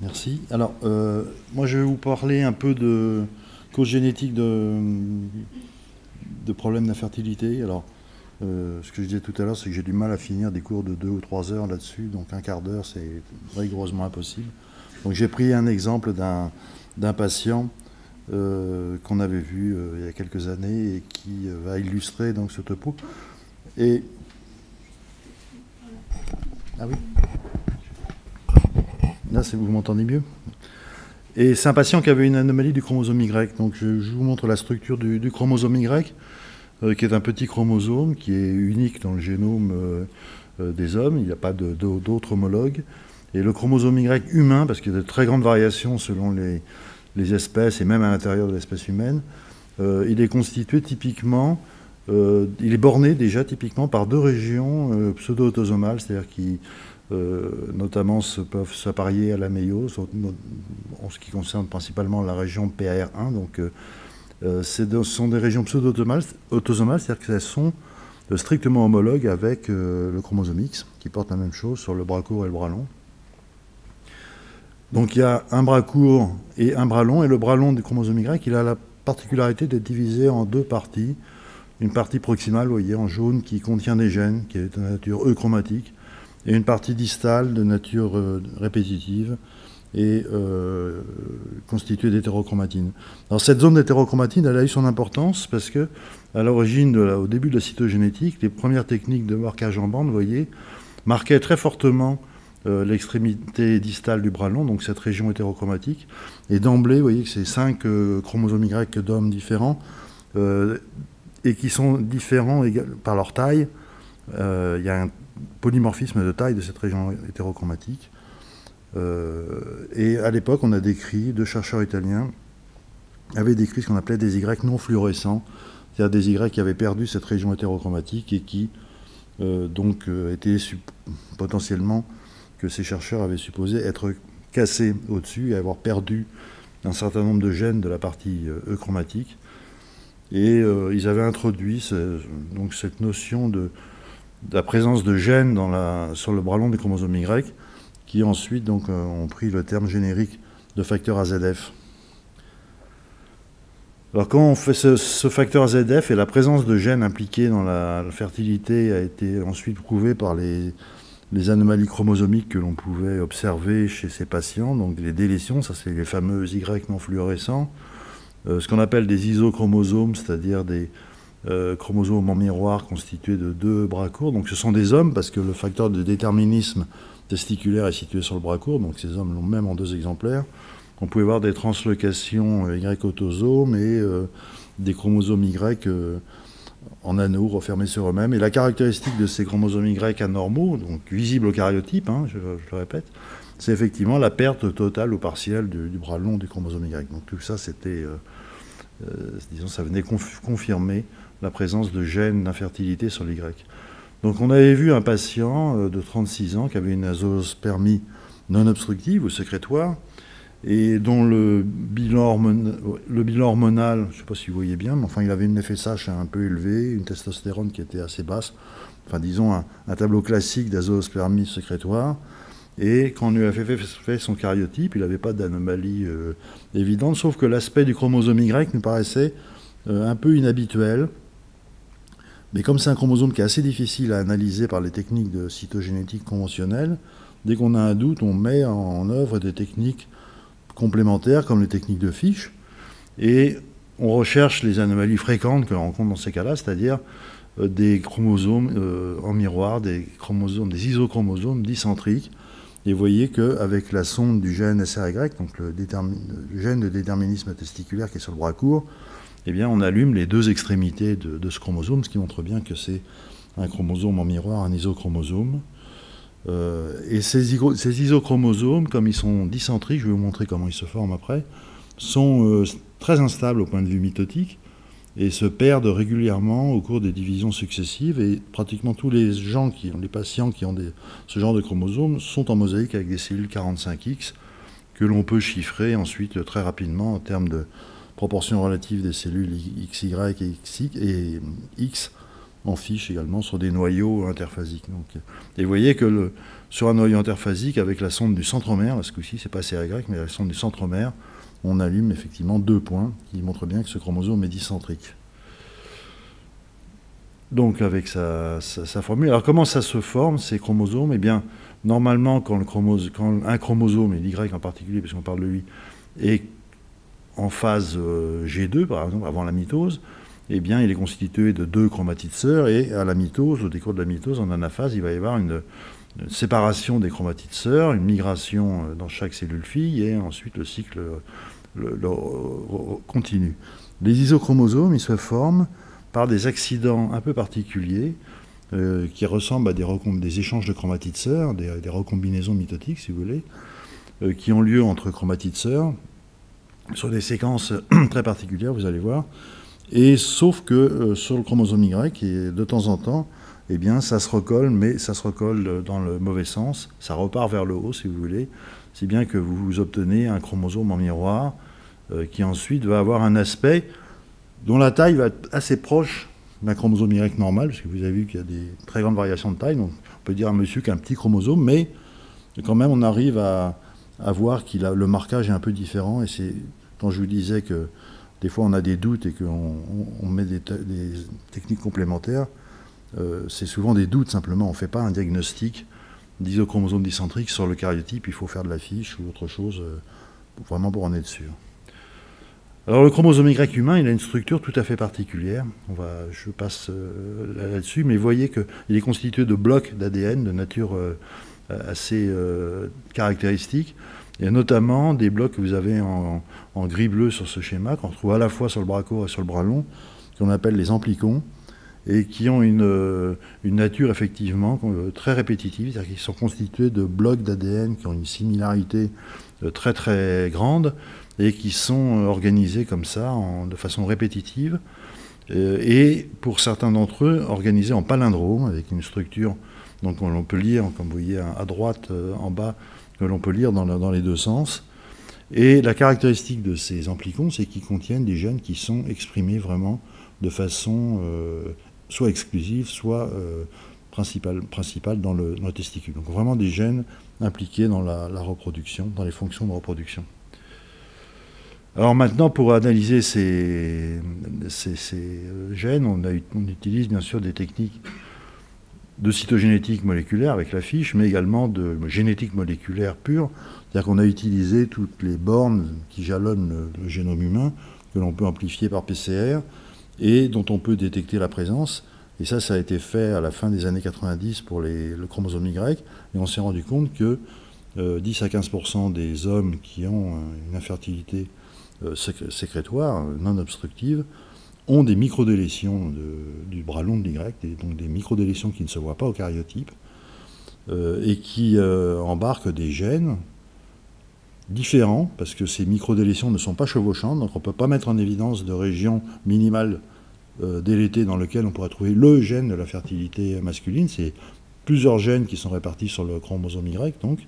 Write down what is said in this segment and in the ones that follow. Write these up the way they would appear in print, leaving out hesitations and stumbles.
Merci. Alors, moi, je vais vous parler un peu de causes génétiques de problèmes d'infertilité. Alors, ce que je disais tout à l'heure, c'est que j'ai du mal à finir des cours de 2 ou 3 heures là-dessus, donc un quart d'heure, c'est rigoureusement impossible. Donc, j'ai pris un exemple d'un patient qu'on avait vu il y a quelques années et qui va illustrer donc ce topo. Et ah oui, là, vous m'entendez mieux. Et c'est un patient qui avait une anomalie du chromosome Y. Donc je vous montre la structure du chromosome Y, qui est un petit chromosome qui est unique dans le génome des hommes. Il n'y a pas d'autres homologues. Et le chromosome Y humain, parce qu'il y a de très grandes variations selon les espèces et même à l'intérieur de l'espèce humaine, il est constitué typiquement, il est borné déjà typiquement par deux régions pseudo-autosomales, c'est-à-dire qui notamment peuvent s'apparier à la méiose, en ce qui concerne principalement la région PAR1. Donc, ce sont des régions pseudo-autosomales, c'est-à-dire qu'elles sont strictement homologues avec le chromosome X, qui porte la même chose sur le bras court et le bras long. Donc, il y a un bras court et un bras long, et le bras long du chromosome Y, il a la particularité d'être divisé en deux parties. Une partie proximale, vous voyez, en jaune, qui contient des gènes, qui est de nature euchromatique, et une partie distale de nature répétitive et constituée d'hétérochromatine. Alors cette zone d'hétérochromatine, elle a eu son importance parce que, à l'origine, au début de la cytogénétique, les premières techniques de marquage en bande, vous voyez, marquaient très fortement l'extrémité distale du bras long, donc cette région hétérochromatique. Et d'emblée, vous voyez que c'est 5 chromosomes Y d'hommes différents, et qui sont différents par leur taille. Il y a un polymorphisme de taille de cette région hétérochromatique. Et à l'époque, on a décrit, deux chercheurs italiens avaient décrit ce qu'on appelait des Y non fluorescents, c'est-à-dire des Y qui avaient perdu cette région hétérochromatique et qui donc étaient potentiellement, que ces chercheurs avaient supposé être cassés au-dessus et avoir perdu un certain nombre de gènes de la partie euchromatique. Et ils avaient introduit donc cette notion de la présence de gènes sur le bras long du chromosome Y, qui ensuite donc, ont pris le terme générique de facteur AZF. Alors quand on fait ce facteur AZF et la présence de gènes impliqués dans la fertilité a été ensuite prouvée par les anomalies chromosomiques que l'on pouvait observer chez ces patients, donc les délétions, ça c'est les fameux Y non fluorescents, ce qu'on appelle des isochromosomes, c'est-à-dire des chromosomes en miroir constitués de deux bras courts. Donc ce sont des hommes, parce que le facteur de déterminisme testiculaire est situé sur le bras court, donc ces hommes l'ont même en 2 exemplaires. On pouvait voir des translocations Y-autosomes et des chromosomes Y en anneaux refermés sur eux-mêmes. Et la caractéristique de ces chromosomes Y anormaux, donc visibles au karyotype, je le répète, c'est effectivement la perte totale ou partielle du bras long du chromosome Y. Donc tout ça, c'était, disons, ça venait confirmer la présence de gènes d'infertilité sur l'Y. Donc on avait vu un patient de 36 ans qui avait une azoospermie non obstructive ou sécrétoire et dont le bilan hormonal, je ne sais pas si vous voyez bien, mais enfin il avait une FSH un peu élevée, une testostérone qui était assez basse, enfin disons un tableau classique d'azoospermie sécrétoire. Et quand on lui a fait son karyotype, il n'avait pas d'anomalie évidente, sauf que l'aspect du chromosome Y nous paraissait un peu inhabituel. Mais comme c'est un chromosome qui est assez difficile à analyser par les techniques de cytogénétique conventionnelles, dès qu'on a un doute, on met en œuvre des techniques complémentaires comme les techniques de Fish, et on recherche les anomalies fréquentes que l'on rencontre dans ces cas-là, c'est-à-dire des chromosomes en miroir, des isochromosomes dicentriques. Et vous voyez qu'avec la sonde du gène SRY, donc le gène de déterminisme testiculaire qui est sur le bras court, eh bien, on allume les deux extrémités de ce chromosome, ce qui montre bien que c'est un chromosome en miroir, un isochromosome. Et ces isochromosomes, comme ils sont dicentriques, je vais vous montrer comment ils se forment après, sont très instables au point de vue mitotique et se perdent régulièrement au cours des divisions successives. Et pratiquement tous les patients qui ont ce genre de chromosomes sont en mosaïque avec des cellules 45X que l'on peut chiffrer ensuite très rapidement en termes de proportion relative des cellules XY et X en fiche également sur des noyaux interphasiques. Donc, et vous voyez que sur un noyau interphasique, avec la sonde du centromère, là, ce coup-ci, c'est pas CRY, mais la sonde du centromère, on allume effectivement 2 points qui montrent bien que ce chromosome est dicentrique. Donc avec sa formule. Alors comment ça se forme, ces chromosomes? Eh bien, normalement, quand un chromosome, et l'Y en particulier, puisqu'on parle de lui, est en phase G2, par exemple, avant la mitose, eh bien, il est constitué de 2 chromatides sœurs, et à la mitose, au décours de la mitose, en anaphase, il va y avoir une séparation des chromatides sœurs, une migration dans chaque cellule fille, et ensuite le cycle continue. Les isochromosomes, ils se forment par des accidents un peu particuliers qui ressemblent à des échanges de chromatides sœurs, des recombinaisons mitotiques, si vous voulez, qui ont lieu entre chromatides sœurs, sur des séquences très particulières, vous allez voir. Et sauf que sur le chromosome Y, et de temps en temps, eh bien, ça se recolle, mais ça se recolle dans le mauvais sens. Ça repart vers le haut, si vous voulez, si bien que vous obtenez un chromosome en miroir qui ensuite va avoir un aspect dont la taille va être assez proche d'un chromosome Y normal, parce que vous avez vu qu'il y a des très grandes variations de taille. Donc on peut dire à monsieur qu'un petit chromosome, mais quand même on arrive à voir que le marquage est un peu différent. Et c'est quand je vous disais que des fois on a des doutes et qu'on met des techniques complémentaires, c'est souvent des doutes simplement. On ne fait pas un diagnostic d'isochromosome dicentrique sur le karyotype, il faut faire de la fiche ou autre chose, vraiment pour en être sûr. Alors le chromosome Y humain, il a une structure tout à fait particulière. Je passe là-dessus, mais vous voyez qu'il est constitué de blocs d'ADN de nature assez caractéristique. Il y a notamment des blocs que vous avez en gris-bleu sur ce schéma, qu'on retrouve à la fois sur le bras court et sur le bras long, qu'on appelle les amplicons, et qui ont une nature effectivement très répétitive, c'est-à-dire qu'ils sont constitués de blocs d'ADN qui ont une similarité très très grande, et qui sont organisés comme ça, de façon répétitive, et pour certains d'entre eux, organisés en palindrome, avec une structure, donc on peut lire, comme vous voyez à droite, en bas, que l'on peut lire dans les deux sens. Et la caractéristique de ces amplicons, c'est qu'ils contiennent des gènes qui sont exprimés vraiment de façon soit exclusive, soit principale dans le testicule. Donc vraiment des gènes impliqués dans la reproduction, dans les fonctions de reproduction. Alors maintenant, pour analyser ces gènes, on utilise bien sûr des techniques de cytogénétique moléculaire avec la fiche, mais également de génétique moléculaire pure. C'est-à-dire qu'on a utilisé toutes les bornes qui jalonnent le génome humain, que l'on peut amplifier par PCR, et dont on peut détecter la présence. Et ça a été fait à la fin des années 90 pour le chromosome Y, et on s'est rendu compte que 10 à 15% des hommes qui ont une infertilité sécrétoire, non obstructive, ont des microdélétions du bras long de l'Y, donc des microdélétions qui ne se voient pas au karyotype, et qui embarquent des gènes différents, parce que ces microdélétions ne sont pas chevauchantes, donc on ne peut pas mettre en évidence de région minimale délétée dans lequel on pourrait trouver le gène de la fertilité masculine. C'est plusieurs gènes qui sont répartis sur le chromosome Y, donc,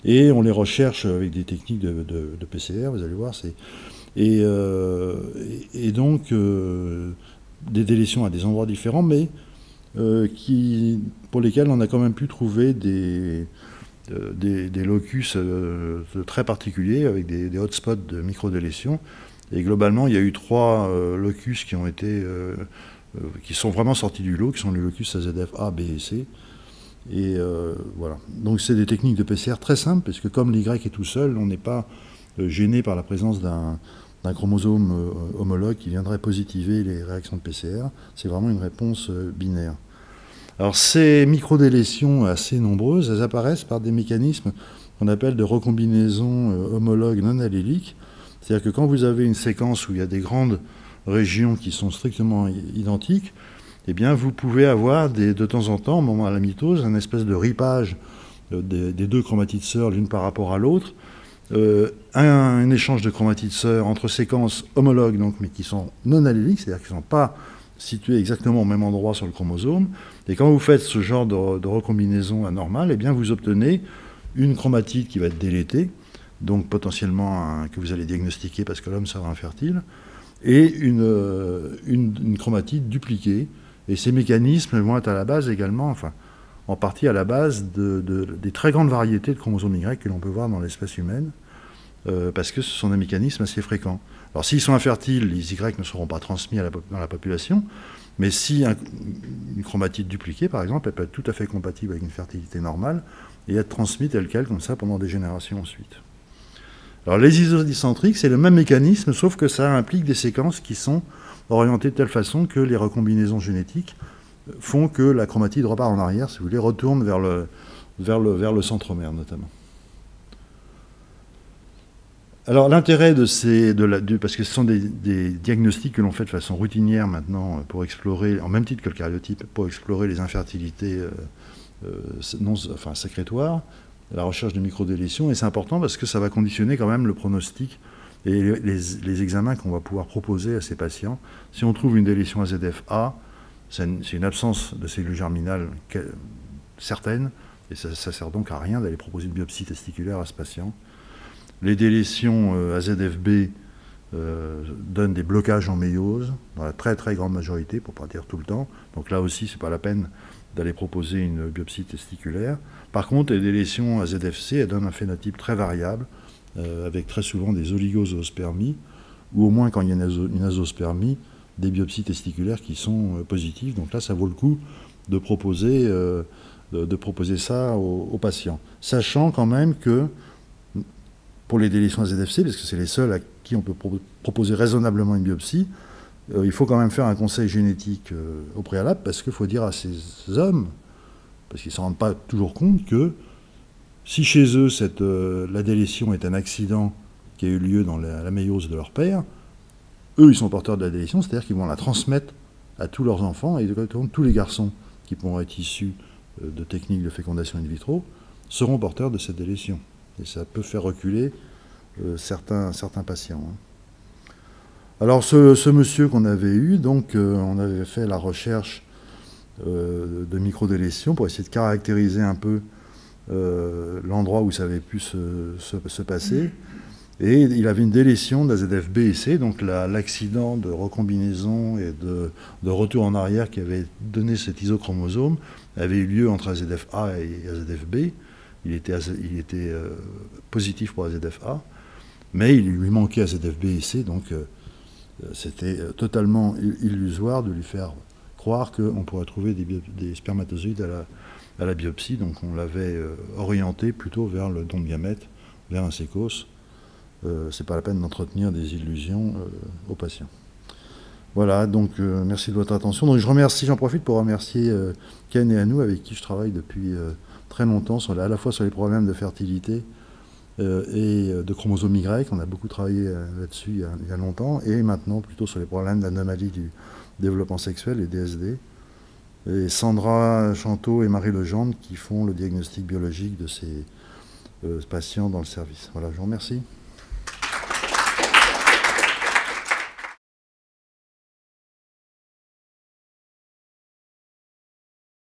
et on les recherche avec des techniques de PCR, vous allez voir. Et donc, des délétions à des endroits différents, mais pour lesquels on a quand même pu trouver des locus très particuliers, avec des hotspots de microdélétions. Et globalement, il y a eu 3 locus qui sont vraiment sortis du lot, qui sont les locus AZF A, B et C. Et voilà. Donc c'est des techniques de PCR très simples, parce que comme l'Y est tout seul, on n'est pas gêné par la présence d'un chromosome homologue qui viendrait positiver les réactions de PCR. C'est vraiment une réponse binaire. Alors ces microdélétions assez nombreuses, elles apparaissent par des mécanismes qu'on appelle de recombinaison homologue non allélique. C'est-à-dire que quand vous avez une séquence où il y a des grandes régions qui sont strictement identiques, eh bien vous pouvez avoir de temps en temps, au moment de la mitose, un espèce de ripage des 2 chromatides sœurs l'une par rapport à l'autre, un échange de chromatides sœurs entre séquences homologues, donc, mais qui sont non alléliques, c'est-à-dire qui ne sont pas situées exactement au même endroit sur le chromosome. Et quand vous faites ce genre de recombinaison anormale, eh bien vous obtenez une chromatide qui va être délétée, donc potentiellement que vous allez diagnostiquer parce que l'homme sera infertile, et une chromatide dupliquée Et ces mécanismes vont être à la base également, enfin, en partie à la base des très grandes variétés de chromosomes Y que l'on peut voir dans l'espèce humaine, parce que ce sont des mécanismes assez fréquents. Alors s'ils sont infertiles, les Y ne seront pas transmis dans la population, mais si une chromatide dupliquée, par exemple, elle peut être tout à fait compatible avec une fertilité normale et être transmise telle quelle, comme ça, pendant des générations ensuite. Alors les isodicentriques, c'est le même mécanisme, sauf que ça implique des séquences qui sont orientées de telle façon que les recombinaisons génétiques font que la chromatide repart en arrière, si vous voulez, retourne vers le centromère notamment. Alors l'intérêt parce que ce sont des diagnostics que l'on fait de façon routinière maintenant pour explorer, en même titre que le cariotype, pour explorer les infertilités sécrétoires, la recherche de microdélétions, et c'est important parce que ça va conditionner quand même le pronostic et les examens qu'on va pouvoir proposer à ces patients. Si on trouve une délétion AZF-A, c'est une absence de cellules germinales certaine, et ça ne sert donc à rien d'aller proposer une biopsie testiculaire à ce patient. Les délétions AZF-B donnent des blocages en méiose, dans la très très grande majorité, pour ne pas dire tout le temps. Donc là aussi, ce n'est pas la peine d'aller proposer une biopsie testiculaire. Par contre, les délétions AZF-C, elles donnent un phénotype très variable, avec très souvent des oligozoospermies, ou au moins quand il y a une azospermie, des biopsies testiculaires qui sont positives. Donc là, ça vaut le coup de proposer ça aux patients. Sachant quand même que pour les délétions AZF-C, parce que c'est les seuls à qui on peut proposer raisonnablement une biopsie, il faut quand même faire un conseil génétique au préalable, parce qu'il faut dire à ces hommes, parce qu'ils ne s'en rendent pas toujours compte, que si chez eux la délétion est un accident qui a eu lieu dans la méiose de leur père, eux ils sont porteurs de la délétion, c'est-à-dire qu'ils vont la transmettre à tous leurs enfants, et tous les garçons qui pourront être issus de techniques de fécondation in vitro seront porteurs de cette délétion. Et ça peut faire reculer certains patients. Alors ce monsieur qu'on avait eu, donc on avait fait la recherche de microdélétion pour essayer de caractériser un peu l'endroit où ça avait pu se passer. Et il avait une délétion d'AZF-B et C, donc l'accident de recombinaison et de retour en arrière qui avait donné cet isochromosome avait eu lieu entre AZF-A et AZF-B. Il était positif pour AZF-A, mais il lui manquait AZF-B et C, donc c'était totalement illusoire de lui faire croire qu'on pourrait trouver des spermatozoïdes à la biopsie, donc on l'avait orienté plutôt vers le don de gamètes, vers un sécos. C'est pas la peine d'entretenir des illusions aux patients. Voilà, donc merci de votre attention. Donc j'en profite pour remercier Ken et Anou, avec qui je travaille depuis très longtemps, à la fois sur les problèmes de fertilité et de chromosomes Y. On a beaucoup travaillé là-dessus il y a longtemps, et maintenant plutôt sur les problèmes d'anomalie du développement sexuel, les DSD. Et Sandra Chanteau et Marie Legendre qui font le diagnostic biologique de ces patients dans le service. Voilà, je vous remercie.